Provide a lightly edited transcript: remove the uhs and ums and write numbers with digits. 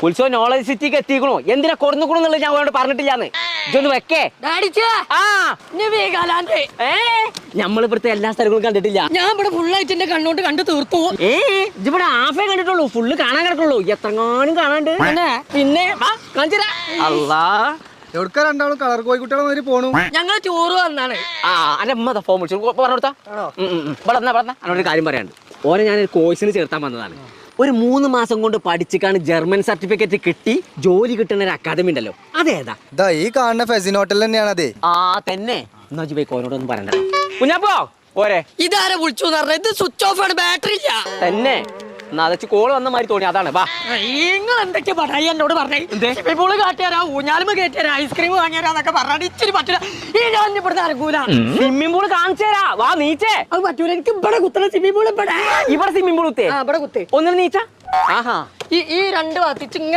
ഉത്സവം നോളജ് സിറ്റിക്ക് എത്തിക്കണോ എന്തിനാ കൊടുന്നുകൂടെന്നുള്ളത് ഞാൻ അവനോട് പറഞ്ഞിട്ടില്ലാന്ന് ഇതൊന്ന് വെക്കേ നമ്മളിവിടുത്തെ എല്ലാ സ്ഥലങ്ങളും കണ്ടിട്ടില്ല. ഞാൻ ഇവിടെ ഫുള്ളായിട്ട് എന്റെ കണ്ണോട്ട് കണ്ടു തീർത്തു. ഇവിടെ ഹാഫേ കണ്ടിട്ടുള്ളൂ, ഫുള്ള് കാണാൻ കിടക്കുള്ളൂ. എത്രങ്ങാനും കാണാണ്ട് പിന്നെ അല്ലാ എവിടുക്ക രണ്ടാളും കളർ കോഴിക്കുട്ടികളെ പോണു. ഞങ്ങൾ ടൂറ് വന്നാണ്. അന്റെ അമ്മ ഫോൺ വിളിച്ചു പറഞ്ഞോടുത്താ എന്നോട് കാര്യം പറയാണ്ട്. ഓനെ ഞാനൊരു കോഴ്സിന് ചേർത്താൻ വന്നതാണ്. ഒരു 3 മാസം കൊണ്ട് പഠിച്ചിക്കാണ് ജർമ്മൻ സർട്ടിഫിക്കറ്റ് കിട്ടി ജോലി കിട്ടുന്ന ഒരു അക്കാദമി ഉണ്ടല്ലോ, അതേതാ? ഈ കാണുന്ന ഫെസിൻ ഹോട്ടൽ തന്നെയാണ് അതെ. തന്നെ എന്നാ ഓനോടൊന്നും പറയണ്ട. കുഞ്ഞാപ്പോ പോരെ, ഇതാരെ വിളിച്ചു പറഞ്ഞത്? ഇത് സ്വിച്ച് ഓഫ് ആണ്, ബാറ്ററി ഇല്ല. തന്നെ കോള് വന്ന മാതിരി തോന്നി, അതാണ്. വാ, നിങ്ങൾ എന്തൊക്കെ പറയാ എന്നോട് പറഞ്ഞേ? സ്വിമ്മിംഗ് കാട്ടിയാരാ, ഊഞ്ഞാലുമ്പ കയറ്റിയാരാ, ഐസ്ക്രീം വാങ്ങിയാരാന്നൊക്കെ പറഞ്ഞാൽ ഇച്ചിരി പറ്റില്ല. ഈ ഞാൻ ഇവിടുന്ന് ഇറങ്ങൂല. സ്വിമ്മിംഗ് പൂള് കാണിച്ചു തരാ, വാ നീച്ചേ. അത് പറ്റൂല, എനിക്ക് ഇവിടെ കുത്തണ സ്വിമ്മിംഗ് പൂൾ ഇവിടെ സ്വിമ്മിംഗ് പൂൾ കുത്തേ ഇവിടെ കുത്തേ ഒന്നിനും നീച്ച. ഈ 2 ഭാഗത്ത്